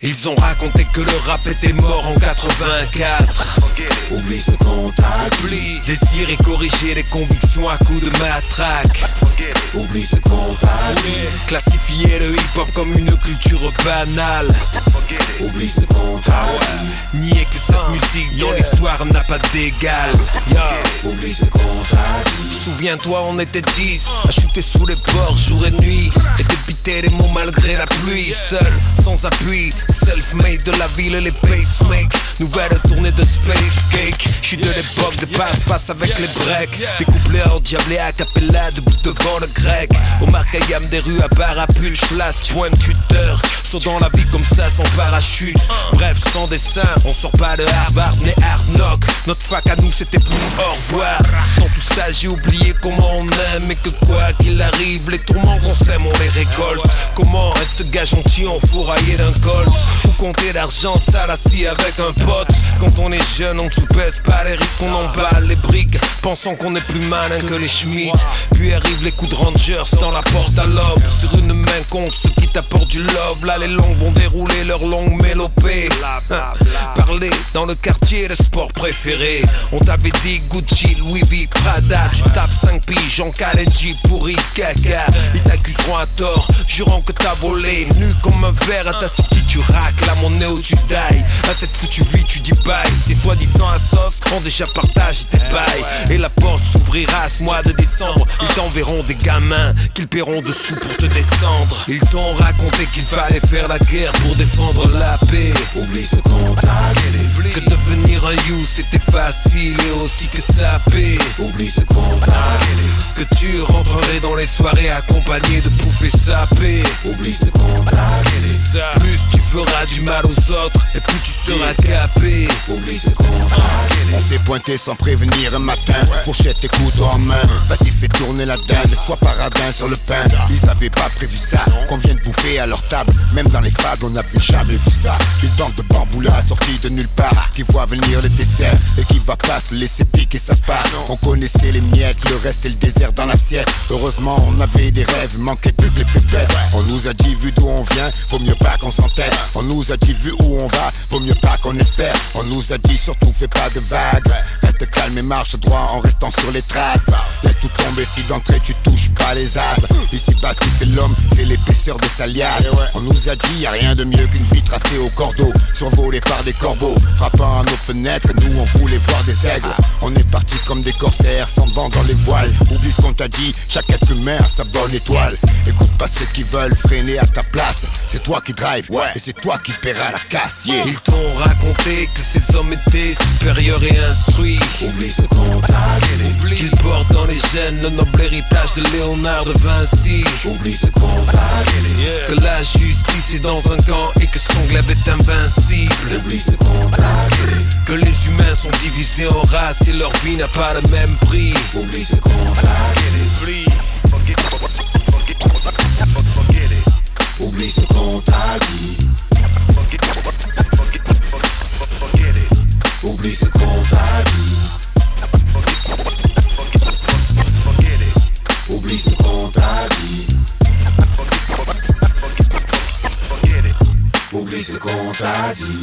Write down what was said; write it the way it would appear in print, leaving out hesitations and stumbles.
Ils ont raconté que le rap était mort en 84. Oublie ce qu'on t'a Oublie, désirer corriger les convictions à coups de matraque. Oublie ce qu'on t'a dit. Classifier le hip-hop comme une culture banale. Oublie ce qu'on t'a dit. Nier que cette musique dans l'histoire n'a pas d'égal. Oublie ce qu'on t'a dit. Souviens-toi, on était 10 à chuter sous les ports jour et nuit et débiter les mots malgré la pluie. Seul, sans appui, self-made de la ville, les pacemakes. Nouvelle tournée de Space Cake. J'suis de l'époque de passe-passe avec les breaks. Des couplets hors diablés à cappella debout devant le grec. Omar Khayyam des rues à Barapul, Flash, point de cutter. Saut dans la vie comme ça sans parachute. Bref, sans dessin, on sort pas de Harvard mais Hard Knock. Notre fac à nous c'était pour au revoir. Dans tout ça j'ai oublié comment on aime. Et que quoi qu'il arrive, les tourments qu'on sème on les récolte. Comment être ce gars gentil enfouraillé d'un col. Ou compter l'argent sale assis avec un pote. Quand on est jeune on ne sous-pèse pas les risques, on emballe les briques pensant qu'on est plus malin que les Schmitt. Puis arrivent les coups de Rangers dans la porte à l'aube. Sur une main con ceux qui t'apportent du love. Là les longs vont dérouler leur longue mélopée. Parler dans le quartier, le sport préféré. On t'avait dit Gucci, Louis V, Prada. Tu tapes 5 piges en Kalenji pourri caca. Ils t'accuseront à tort, jurant que t'as volé. Nu comme un verre à ta sortie tu racles la monnaie où tu die. À cette foutue vie tu dis bye. Tes soi-disant à sauce ont déjà partagé tes bails. Et la porte s'ouvrira ce mois de décembre. Ils t'enverront des gamins qu'ils paieront dessous pour te descendre. Ils t'ont raconté qu'il fallait faire la guerre pour défendre la paix. Oublie ce qu'on t'a dit. Que devenir un you c'était facile et aussi que ça paie. Oublie ce qu'on t'a dit. Que tu rentrerais dans les soirées accompagné de poufs et sapés. Oublie ce qu'on t'a dit. Plus tu feras du mal aux autres et plus tu seras capé. Oublie ce qu'on t'a dit. On s'est pointé sans prévenir un matin, fourchette et couteau en main. Vas-y fais tourner la dinde, sois paradin sur le pain. Ils avaient pas prévu ça, qu'on vienne bouffer à leur table. Même dans les fables on n'avait jamais vu ça. Une dent de bambou là sortie de nulle part, qui voit venir le dessert et qui va pas se laisser piquer sa part. On connaissait les miettes, le reste et le désert dans l'assiette. Heureusement on avait des rêves, manquait plus que les pépettes. On nous a dit vu d'où on vient, vaut mieux pas qu'on s'entête. On nous a dit vu où on va, vaut mieux pas qu'on espère. On nous a dit surtout fais pas de vagues, reste calme et marche droit en restant sur les traces. Laisse tout tomber si d'entrée tu touches pas les as. Ici bas ce qui fait l'homme, c'est l'épaisseur de sa liasse. On nous a dit y'a rien de mieux qu'une vie tracée au cordeau, survolée par des corbeaux, frappant à nos fenêtres, nous on voulait voir des aigles. On est partis comme des corsaires, sans vent dans les voiles. Oublie ce qu'on t'a dit, chaque être humain a sa bonne étoile. Écoute pas ceux qui veulent freiner à ta place. C'est toi qui drive, et c'est toi qui paieras la casse. Ils t'ont raconté que ces hommes étaient supérieurs et instruits. Oublie ce qu'on t'a dit. Qu'ils portent dans les gènes le noble héritage de Léonard de Vinci. Oublie ce qu'on t'a dit. Que la justice est dans un camp et que son glaive est invincible. Oublie ce qu'on t'a dit. Que les humains sont divisés en races et leur vie n'a pas le même prix. Oublie ce qu'on t'a dit. Oublie ce qu'on t'a dit. Oublie ce qu'on t'a dit. Oublie ce qu'on t'a dit. Oublie ce qu'on t'a dit.